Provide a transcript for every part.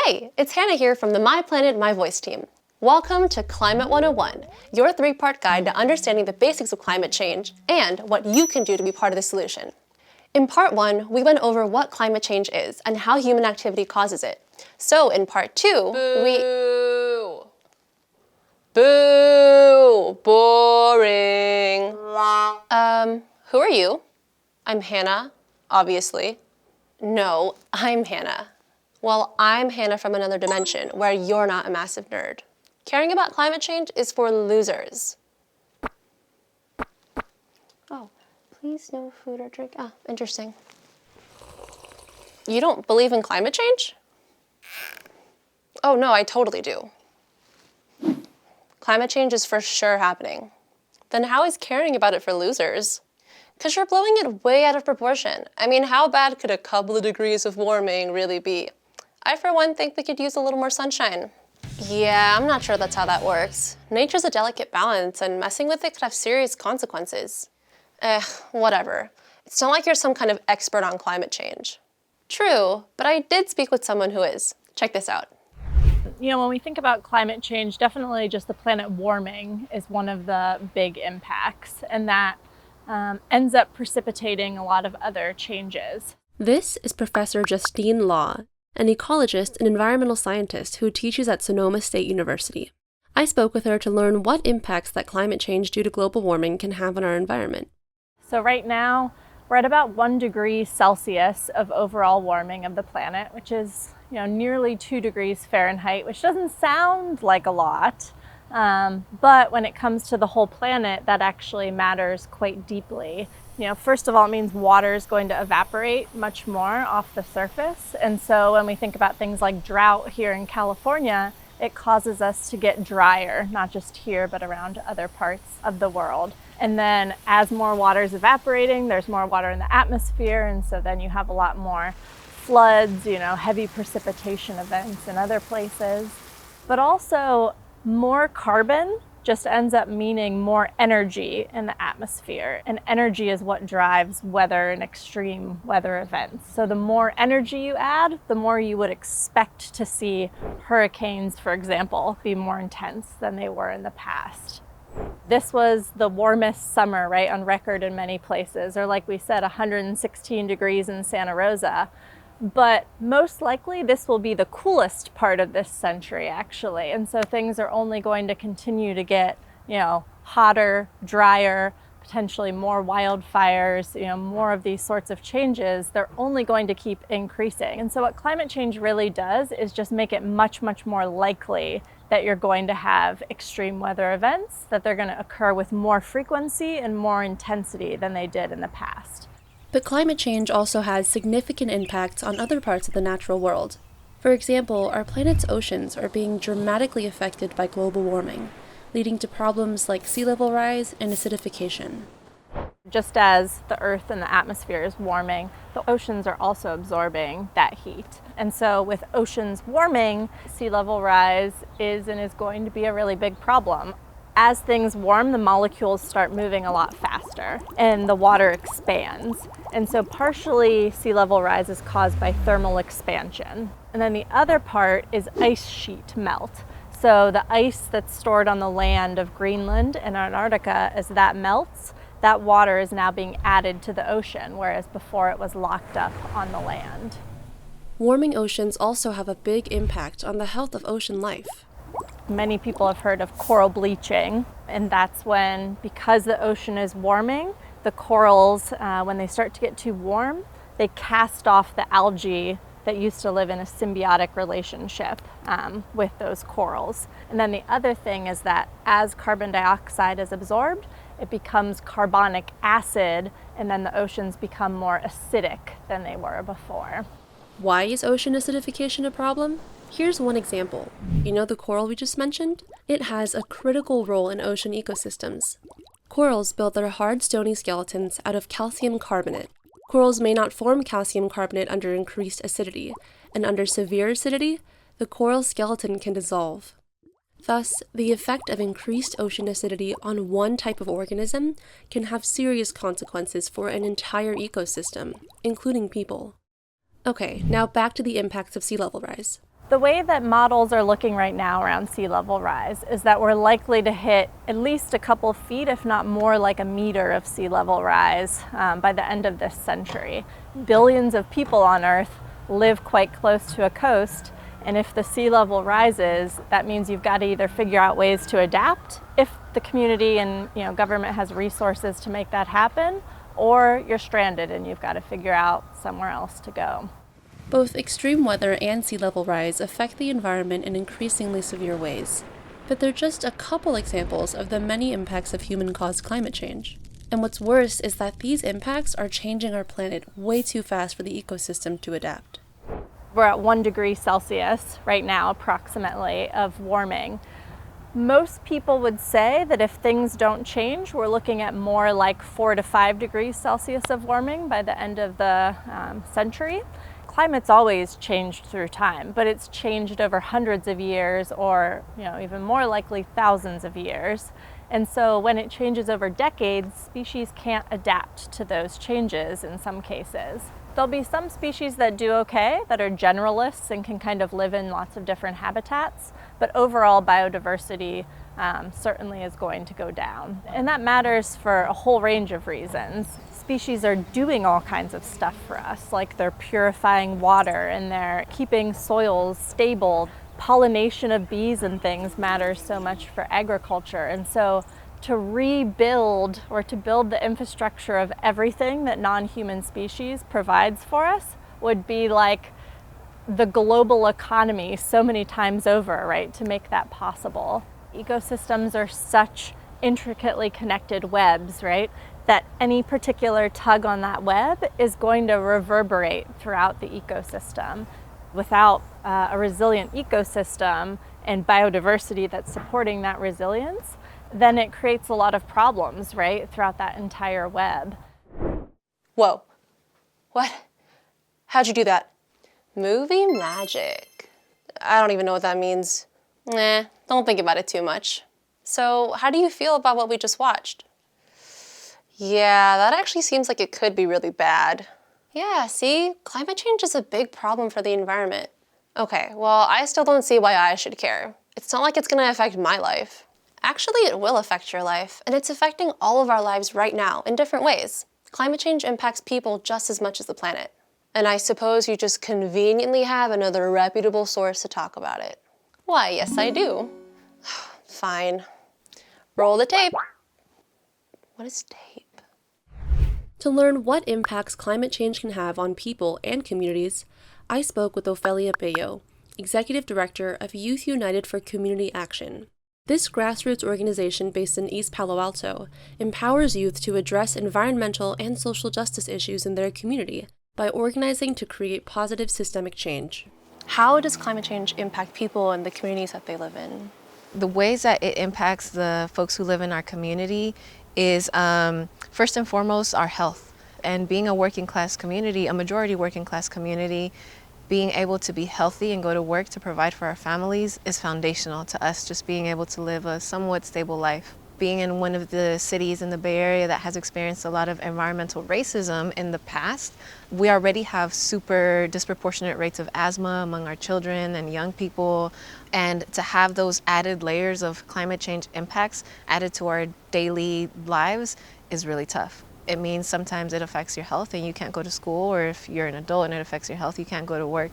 Hi, it's Hannah here from the My Planet, My Voice team. Welcome to Climate 101, your 3-part guide to understanding the basics of climate change and what you can do to be part of the solution. In part 1, we went over what climate change is and how human activity causes it. So in part 2, Boo! Boo! Boring. Who are you? I'm Hannah, obviously. No, I'm Hannah. Well, I'm Hannah from another dimension where you're not a massive nerd. Caring about climate change is for losers. Oh, please no food or drink. Ah, interesting. You don't believe in climate change? Oh no, I totally do. Climate change is for sure happening. Then how is caring about it for losers? Because you're blowing it way out of proportion. I mean, how bad could a couple of degrees of warming really be? I, for one, think we could use a little more sunshine. Yeah, I'm not sure that's how that works. Nature's a delicate balance, and messing with it could have serious consequences. Whatever. It's not like you're some kind of expert on climate change. True, but I did speak with someone who is. Check this out. You know, when we think about climate change, definitely just the planet warming is one of the big impacts, and that ends up precipitating a lot of other changes. This is Professor Justine Law, an ecologist and environmental scientist who teaches at Sonoma State University. I spoke with her to learn what impacts that climate change due to global warming can have on our environment. So right now, we're at about 1 degree Celsius of overall warming of the planet, which is, nearly 2 degrees Fahrenheit, which doesn't sound like a lot. But when it comes to the whole planet, that actually matters quite deeply. First of all, it means water is going to evaporate much more off the surface. And so when we think about things like drought here in California, it causes us to get drier, not just here, but around other parts of the world. And then as more water is evaporating, there's more water in the atmosphere. And so then you have a lot more floods, heavy precipitation events in other places. But also more carbon just ends up meaning more energy in the atmosphere. And energy is what drives weather and extreme weather events. So the more energy you add, the more you would expect to see hurricanes, for example, be more intense than they were in the past. This was the warmest summer, right, on record in many places, or like we said, 116 degrees in Santa Rosa. But most likely this will be the coolest part of this century, actually. And so things are only going to continue to get, hotter, drier, potentially more wildfires, more of these sorts of changes. They're only going to keep increasing. And so what climate change really does is just make it much, much more likely that you're going to have extreme weather events, that they're going to occur with more frequency and more intensity than they did in the past. But climate change also has significant impacts on other parts of the natural world. For example, our planet's oceans are being dramatically affected by global warming, leading to problems like sea level rise and acidification. Just as the Earth and the atmosphere is warming, the oceans are also absorbing that heat. And so with oceans warming, sea level rise is and is going to be a really big problem. As things warm, the molecules start moving a lot faster and the water expands. And so partially sea level rise is caused by thermal expansion. And then the other part is ice sheet melt. So the ice that's stored on the land of Greenland and Antarctica, as that melts, that water is now being added to the ocean, whereas before it was locked up on the land. Warming oceans also have a big impact on the health of ocean life. Many people have heard of coral bleaching, and that's when, because the ocean is warming, the corals, when they start to get too warm, they cast off the algae that used to live in a symbiotic relationship with those corals. And then the other thing is that as carbon dioxide is absorbed, it becomes carbonic acid, and then the oceans become more acidic than they were before. Why is ocean acidification a problem? Here's one example. The coral we just mentioned? It has a critical role in ocean ecosystems. Corals build their hard, stony skeletons out of calcium carbonate. Corals may not form calcium carbonate under increased acidity, and under severe acidity, the coral skeleton can dissolve. Thus, the effect of increased ocean acidity on one type of organism can have serious consequences for an entire ecosystem, including people. Okay, now back to the impacts of sea level rise. The way that models are looking right now around sea level rise is that we're likely to hit at least a couple feet, if not more like a meter of sea level rise by the end of this century. Billions of people on Earth live quite close to a coast, and if the sea level rises, that means you've got to either figure out ways to adapt if the community and government has resources to make that happen, or you're stranded and you've got to figure out somewhere else to go. Both extreme weather and sea level rise affect the environment in increasingly severe ways, but they're just a couple examples of the many impacts of human-caused climate change. And what's worse is that these impacts are changing our planet way too fast for the ecosystem to adapt. We're at 1 degree Celsius right now, approximately, of warming. Most people would say that if things don't change, we're looking at more like 4 to 5 degrees Celsius of warming by the end of the century. Climate's always changed through time, but it's changed over hundreds of years, or even more likely thousands of years. And so when it changes over decades, species can't adapt to those changes in some cases. There'll be some species that do okay, that are generalists and can kind of live in lots of different habitats, but overall biodiversity certainly is going to go down. And that matters for a whole range of reasons. Species are doing all kinds of stuff for us, like they're purifying water and they're keeping soils stable. Pollination of bees and things matters so much for agriculture. And so to rebuild or to build the infrastructure of everything that non-human species provides for us would be like the global economy so many times over, right, to make that possible. Ecosystems are such intricately connected webs, right, that any particular tug on that web is going to reverberate throughout the ecosystem. Without a resilient ecosystem and biodiversity that's supporting that resilience, then it creates a lot of problems, right, throughout that entire web. Whoa. What? How'd you do that? Movie magic. I don't even know what that means. Nah, don't think about it too much. So, how do you feel about what we just watched? Yeah, that actually seems like it could be really bad. Yeah, see? Climate change is a big problem for the environment. Okay, well, I still don't see why I should care. It's not like it's gonna affect my life. Actually, it will affect your life, and it's affecting all of our lives right now in different ways. Climate change impacts people just as much as the planet. And I suppose you just conveniently have another reputable source to talk about it. Why, yes I do. Fine. Roll the tape. What is tape? To learn what impacts climate change can have on people and communities, I spoke with Ofelia Bello, Executive Director of Youth United for Community Action. This grassroots organization based in East Palo Alto empowers youth to address environmental and social justice issues in their community by organizing to create positive systemic change. How does climate change impact people and the communities that they live in? The ways that it impacts the folks who live in our community is first and foremost our health. And being a working class community, a majority working class community, being able to be healthy and go to work to provide for our families is foundational to us just being able to live a somewhat stable life. Being in one of the cities in the Bay Area that has experienced a lot of environmental racism in the past, we already have super disproportionate rates of asthma among our children and young people. And to have those added layers of climate change impacts added to our daily lives is really tough. It means sometimes it affects your health and you can't go to school, or if you're an adult and it affects your health, you can't go to work.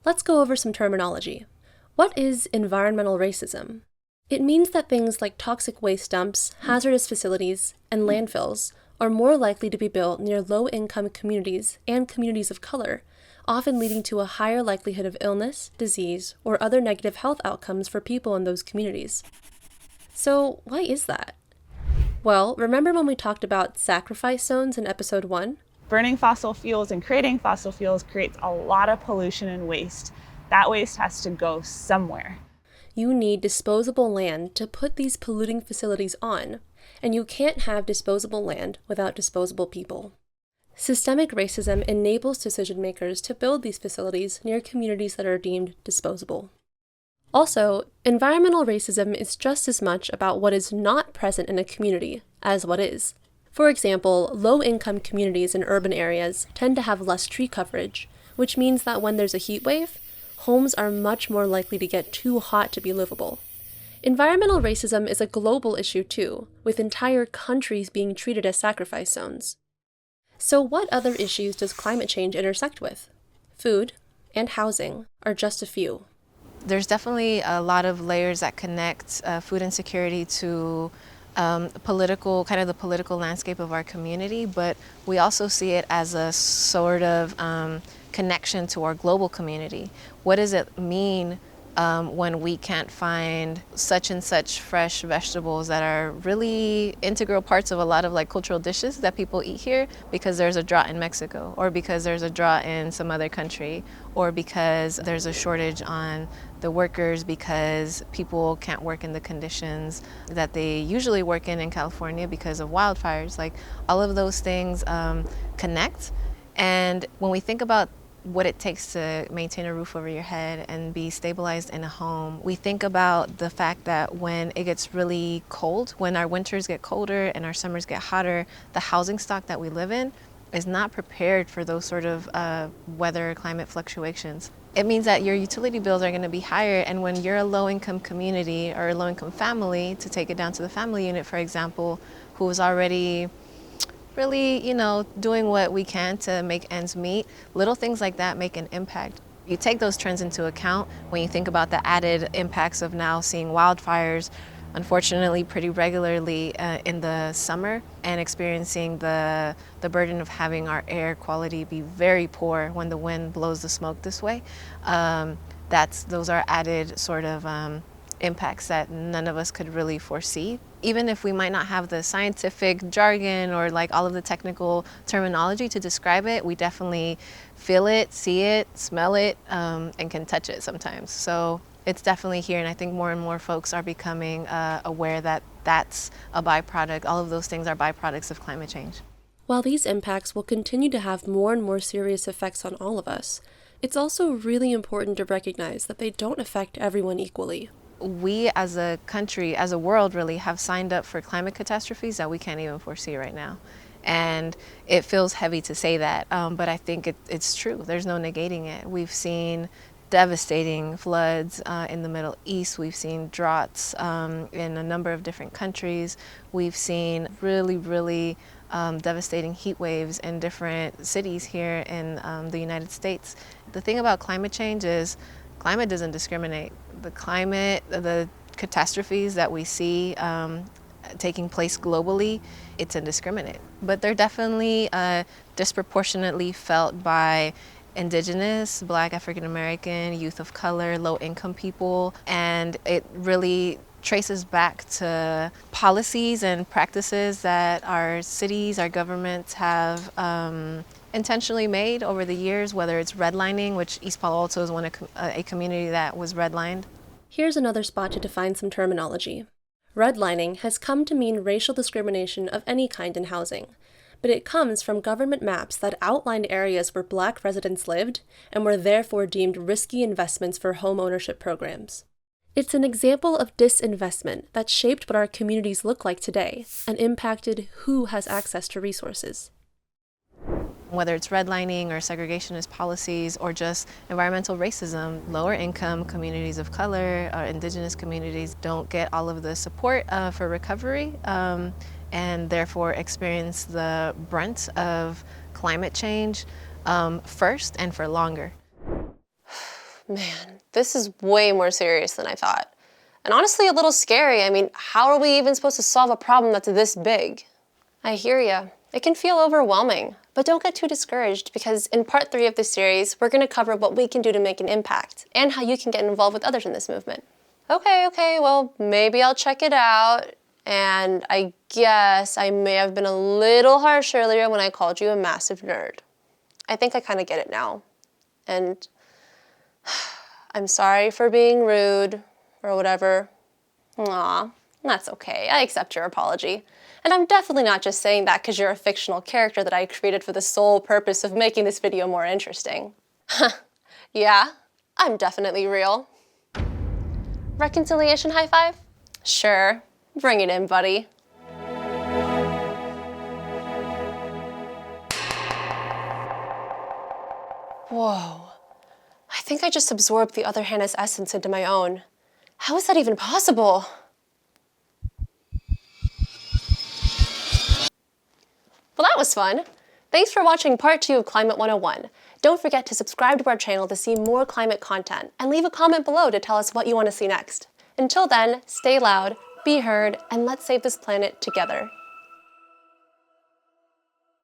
Let's go over some terminology. What is environmental racism? It means that things like toxic waste dumps, hazardous facilities, and landfills are more likely to be built near low-income communities and communities of color, often leading to a higher likelihood of illness, disease, or other negative health outcomes for people in those communities. So, why is that? Well, remember when we talked about sacrifice zones in episode 1? Burning fossil fuels and creating fossil fuels creates a lot of pollution and waste. That waste has to go somewhere. You need disposable land to put these polluting facilities on, and you can't have disposable land without disposable people. Systemic racism enables decision makers to build these facilities near communities that are deemed disposable. Also, environmental racism is just as much about what is not present in a community as what is. For example, low-income communities in urban areas tend to have less tree coverage, which means that when there's a heat wave, homes are much more likely to get too hot to be livable. Environmental racism is a global issue too, with entire countries being treated as sacrifice zones. So what other issues does climate change intersect with? Food and housing are just a few. There's definitely a lot of layers that connect food insecurity to the political landscape of our community, but we also see it as a sort of connection to our global community. What does it mean when we can't find such and such fresh vegetables that are really integral parts of a lot of like cultural dishes that people eat here because there's a drought in Mexico, or because there's a drought in some other country, or because there's a shortage on the workers because people can't work in the conditions that they usually work in California because of wildfires. Like, all of those things connect. And when we think about what it takes to maintain a roof over your head and be stabilized in a home, we think about the fact that when it gets really cold, when our winters get colder and our summers get hotter, the housing stock that we live in is not prepared for those sort of weather climate fluctuations. It means that your utility bills are going to be higher, and when you're a low-income community or a low-income family, to take it down to the family unit, for example, who is already really, doing what we can to make ends meet, little things like that make an impact. You take those trends into account when you think about the added impacts of now seeing wildfires, unfortunately pretty regularly in the summer, and experiencing the burden of having our air quality be very poor when the wind blows the smoke this way. Those are added sort of impacts that none of us could really foresee. Even if we might not have the scientific jargon or like all of the technical terminology to describe it, we definitely feel it, see it, smell it, and can touch it sometimes. So it's definitely here, and I think more and more folks are becoming aware that that's a byproduct. All of those things are byproducts of climate change. While these impacts will continue to have more and more serious effects on all of us, it's also really important to recognize that they don't affect everyone equally. We as a country, as a world really, have signed up for climate catastrophes that we can't even foresee right now. And it feels heavy to say that, but I think it's true. There's no negating it. We've seen devastating floods in the Middle East. We've seen droughts in a number of different countries. We've seen really devastating heat waves in different cities here in the United States. The thing about climate change is climate doesn't discriminate. The catastrophes that we see taking place globally, it's indiscriminate. But they're definitely disproportionately felt by Indigenous, Black, African American, youth of color, low-income people, and it really traces back to policies and practices that our cities, our governments have intentionally made over the years, whether it's redlining, which East Palo Alto is a community that was redlined. Here's another spot to define some terminology. Redlining has come to mean racial discrimination of any kind in housing, but it comes from government maps that outlined areas where Black residents lived and were therefore deemed risky investments for home ownership programs. It's an example of disinvestment that shaped what our communities look like today and impacted who has access to resources. Whether it's redlining or segregationist policies or just environmental racism, lower income communities of color or Indigenous communities don't get all of the support for recovery and therefore experience the brunt of climate change first and for longer. Man, this is way more serious than I thought. And honestly, a little scary. I mean, how are we even supposed to solve a problem that's this big? I hear ya. It can feel overwhelming, but don't get too discouraged because in part 3 of this series, we're going to cover what we can do to make an impact and how you can get involved with others in this movement. Okay, well, maybe I'll check it out. And I guess I may have been a little harsh earlier when I called you a massive nerd. I think I kind of get it now. And I'm sorry for being rude or whatever. Aw, that's okay. I accept your apology. And I'm definitely not just saying that because you're a fictional character that I created for the sole purpose of making this video more interesting. Yeah, I'm definitely real. Reconciliation high five? Sure, bring it in, buddy. Whoa, I think I just absorbed the other Hannah's essence into my own. How is that even possible? Well, that was fun. Thanks for watching part 2 of Climate 101. Don't forget to subscribe to our channel to see more climate content, and leave a comment below to tell us what you want to see next. Until then, stay loud, be heard, and let's save this planet together.